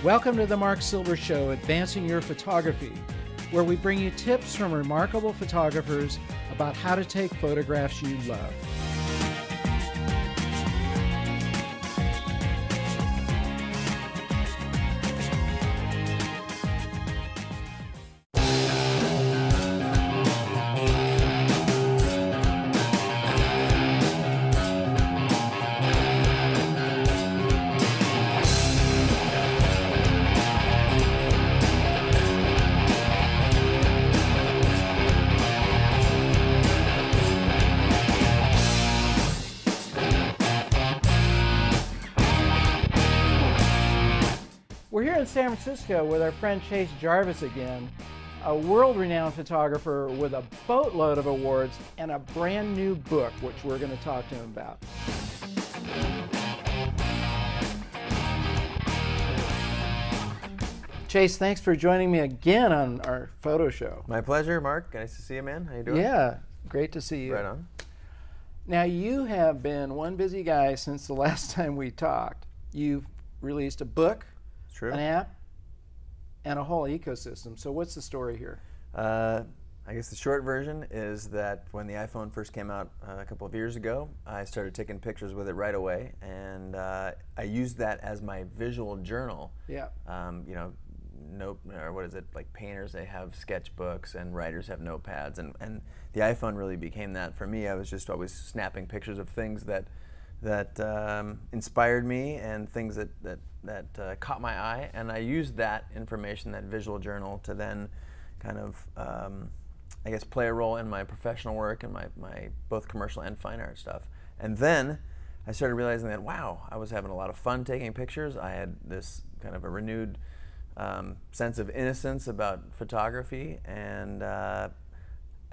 Welcome to the Marc Silber Show, Advancing Your Photography, where we bring you tips from remarkable photographers about how to take photographs you love. We're here in San Francisco with our friend Chase Jarvis again, a world-renowned photographer with a boatload of awards and a brand new book, which we're going to talk to him about. Chase, thanks for joining me again on our photo show. My pleasure, Mark. Nice to see you, man. How you doing? Yeah, great to see you. Right on. Now, you have been one busy guy since the last time we talked. You've released a book, True. an app, and a whole ecosystem. So what's the story here? I guess the short version is that when the iPhone first came out a couple of years ago, I started taking pictures with it right away, and I used that as my visual journal. Yeah. You know, or what is it, like painters, they have sketchbooks, and writers have notepads, and the iPhone really became that for me. I was just always snapping pictures of things that inspired me and things that caught my eye, and I used that information, that visual journal, to then kind of, I guess, play a role in my professional work and my both commercial and fine art stuff. And then I started realizing that, wow, I was having a lot of fun taking pictures. I had this kind of a renewed sense of innocence about photography, and at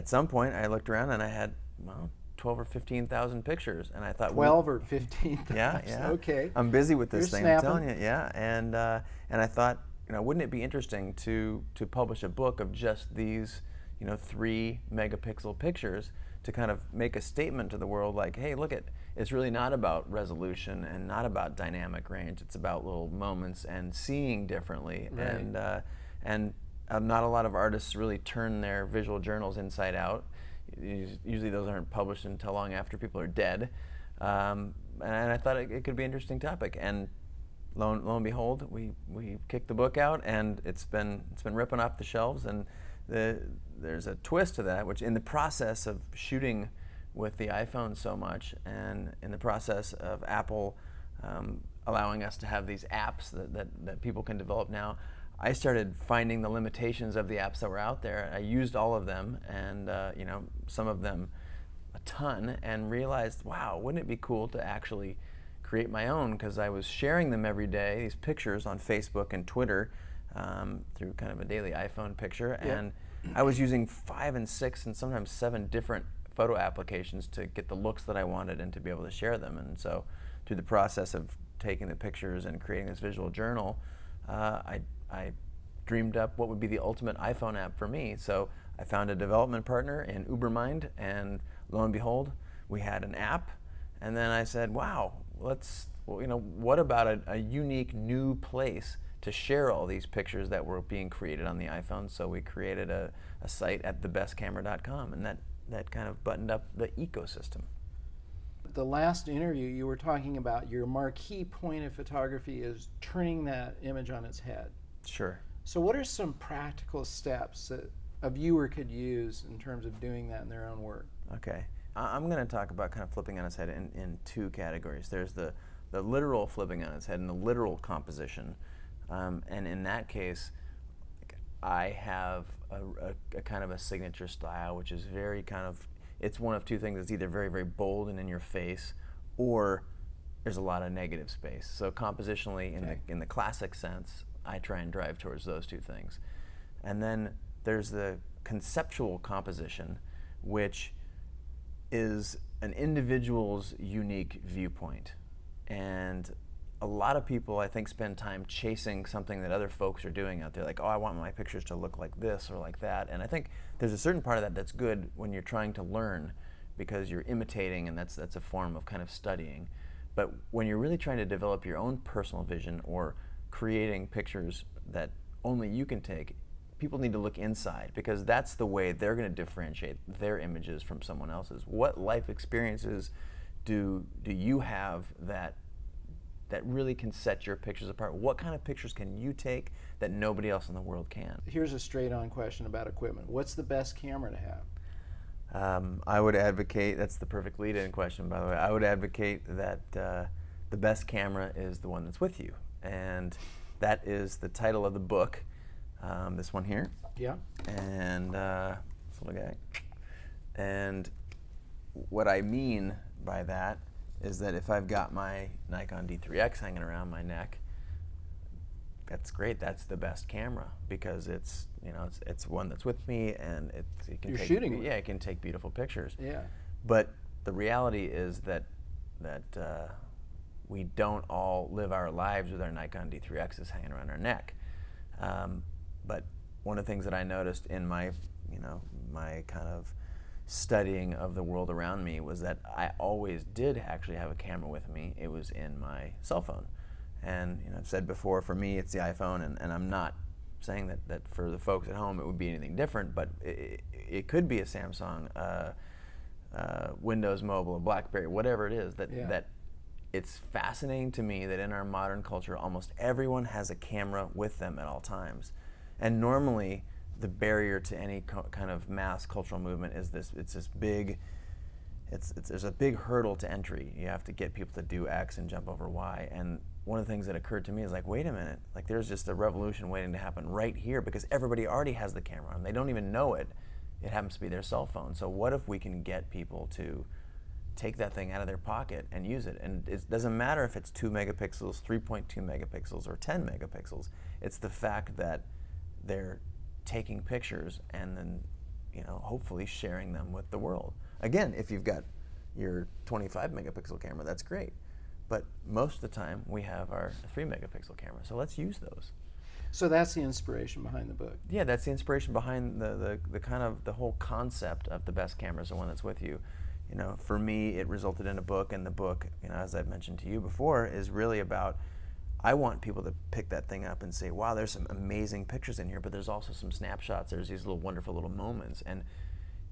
some point I looked around and I had, well, 12 or 15,000 pictures, and I thought 12 or 15,000. Yeah. Okay. I'm busy with this You're thing. snapping. I'm telling you, yeah. And I thought, wouldn't it be interesting to publish a book of just these, 3 megapixel pictures to kind of make a statement to the world, like, hey, look, it's really not about resolution and not about dynamic range. It's about little moments and seeing differently. Right. And not a lot of artists really turn their visual journals inside out. Usually those aren't published until long after people are dead, and I thought it could be an interesting topic. And lo and behold, we kicked the book out, and it's been ripping off the shelves. And there's a twist to that, which in the process of shooting with the iPhone so much, and in the process of Apple allowing us to have these apps that people can develop now, I started finding the limitations of the apps that were out there. I used all of them, and some of them a ton, and realized, wow, wouldn't it be cool to actually create my own? Because I was sharing them every day, these pictures on Facebook and Twitter, through kind of a daily iPhone picture, Yeah. and I was using 5 and 6 and sometimes 7 different photo applications to get the looks that I wanted and to be able to share them. And so through the process of taking the pictures and creating this visual journal, I dreamed up what would be the ultimate iPhone app for me. So I found a development partner in Ubermind, and lo and behold, we had an app. And then I said, wow, what about a unique new place to share all these pictures that were being created on the iPhone? So we created a site at thebestcamera.com, and that kind of buttoned up the ecosystem. The last interview, you were talking about your marquee point of photography is turning that image on its head. Sure. So what are some practical steps that a viewer could use in terms of doing that in their own work? Okay. I'm going to talk about kind of flipping on its head in 2 categories. There's the literal flipping on its head and the literal composition. And in that case, I have a kind of a signature style, which is very kind of, it's one of 2 things. It's either very, very bold and in your face, or there's a lot of negative space. So compositionally, in the classic sense, I try and drive towards those 2 things. And then there's the conceptual composition, which is an individual's unique viewpoint. And a lot of people, I think, spend time chasing something that other folks are doing out there, like, oh, I want my pictures to look like this or like that. And I think there's a certain part of that that's good when you're trying to learn, because you're imitating, and that's a form of kind of studying. But when you're really trying to develop your own personal vision or creating pictures that only you can take, people need to look inside, because that's the way they're going to differentiate their images from someone else's. What life experiences do you have that really can set your pictures apart? What kind of pictures can you take that nobody else in the world can? Here's a straight-on question about equipment. What's the best camera to have? I would advocate, that's the perfect lead-in question, by the way, I would advocate that the best camera is the one that's with you. And that is the title of the book, this one here. Yeah. And this little guy. And what I mean by that is that if I've got my Nikon D3X hanging around my neck, that's great. That's the best camera, because it's, you know, it's one that's with me, and it can You're take, shooting with yeah, it can take beautiful pictures. Yeah. But the reality is that we don't all live our lives with our Nikon D3Xs hanging around our neck. But one of the things that I noticed in my, you know, my kind of studying of the world around me was that I always did actually have a camera with me. It was in my cell phone. And, you know, I've said before, for me it's the iPhone, and I'm not saying that for the folks at home it would be anything different, but it could be a Samsung, Windows Mobile, a BlackBerry, whatever it is, that it's fascinating to me that in our modern culture almost everyone has a camera with them at all times. And normally the barrier to any kind of mass cultural movement is there's a big hurdle to entry. You have to get people to do X and jump over Y. And one of the things that occurred to me is like, wait a minute, like there's just a revolution waiting to happen right here, because everybody already has the camera on. They don't even know it. It happens to be their cell phone. So what if we can get people to take that thing out of their pocket and use it? And it doesn't matter if it's 2 megapixels, 3.2 megapixels, or 10 megapixels. It's the fact that they're taking pictures and then, you know, hopefully sharing them with the world. Again, if you've got your 25 megapixel camera, that's great. But most of the time we have our 3 megapixel camera, so let's use those. So that's the inspiration behind the book. Yeah, that's the inspiration behind the kind of the whole concept of the best camera is the one that's with you. You know, for me, it resulted in a book, and the book, you know, as I've mentioned to you before, is really about, I want people to pick that thing up and say, wow, there's some amazing pictures in here, but there's also some snapshots. There's these little wonderful little moments. And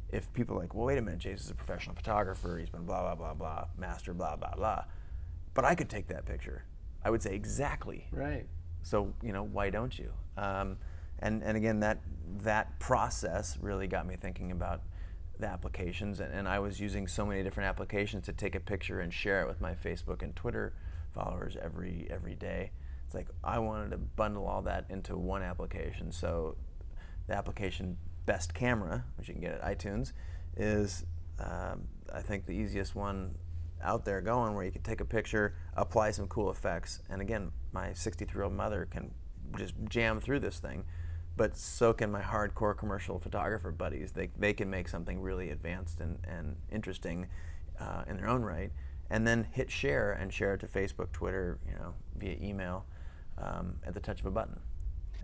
if people are like, well, wait a minute, Jason's a professional photographer, he's been blah, blah, blah, blah, master, blah, blah, blah, but I could take that picture, I would say, exactly. Right. So, you know, why don't you? And again, that process really got me thinking about the applications, and I was using so many different applications to take a picture and share it with my Facebook and Twitter followers every day. It's like I wanted to bundle all that into one application. So the application Best Camera, which you can get at iTunes, is I think the easiest one out there going, where you can take a picture, apply some cool effects, and again, my 63-year-old mother can just jam through this thing, but so can my hardcore commercial photographer buddies. They can make something really advanced and interesting in their own right, and then hit share and share it to Facebook, Twitter, you know, via email at the touch of a button.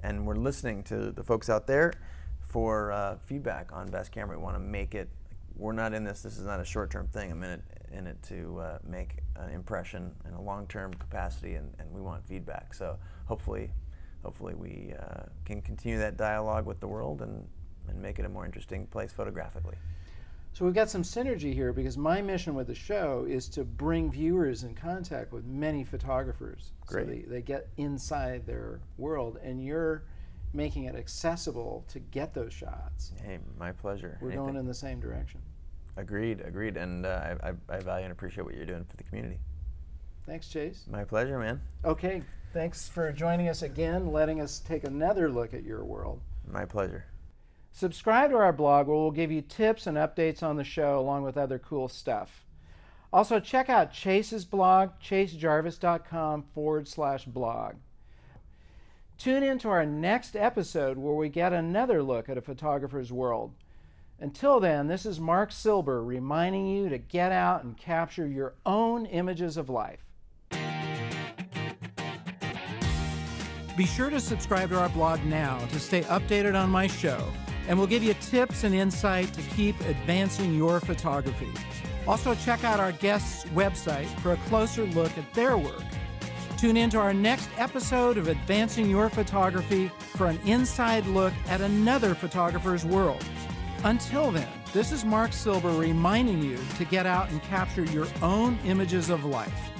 And we're listening to the folks out there for feedback on Best Camera. We want to make it, we're not in this is not a short-term thing. I'm in it to make an impression in a long-term capacity, and we want feedback. So hopefully we can continue that dialogue with the world and make it a more interesting place photographically. So we've got some synergy here, because my mission with the show is to bring viewers in contact with many photographers. Great. So they get inside their world, and you're making it accessible to get those shots. Hey, my pleasure. We're going in the same direction. Agreed, and I value and appreciate what you're doing for the community. Thanks, Chase. My pleasure, man. Okay, thanks for joining us again, letting us take another look at your world. My pleasure. Subscribe to our blog, where we'll give you tips and updates on the show, along with other cool stuff. Also, check out Chase's blog, chasejarvis.com/blog. Tune in to our next episode, where we get another look at a photographer's world. Until then, this is Marc Silber reminding you to get out and capture your own images of life. Be sure to subscribe to our blog now to stay updated on my show, and we'll give you tips and insight to keep advancing your photography. Also, check out our guests' website for a closer look at their work. Tune in to our next episode of Advancing Your Photography for an inside look at another photographer's world. Until then, this is Marc Silber reminding you to get out and capture your own images of life.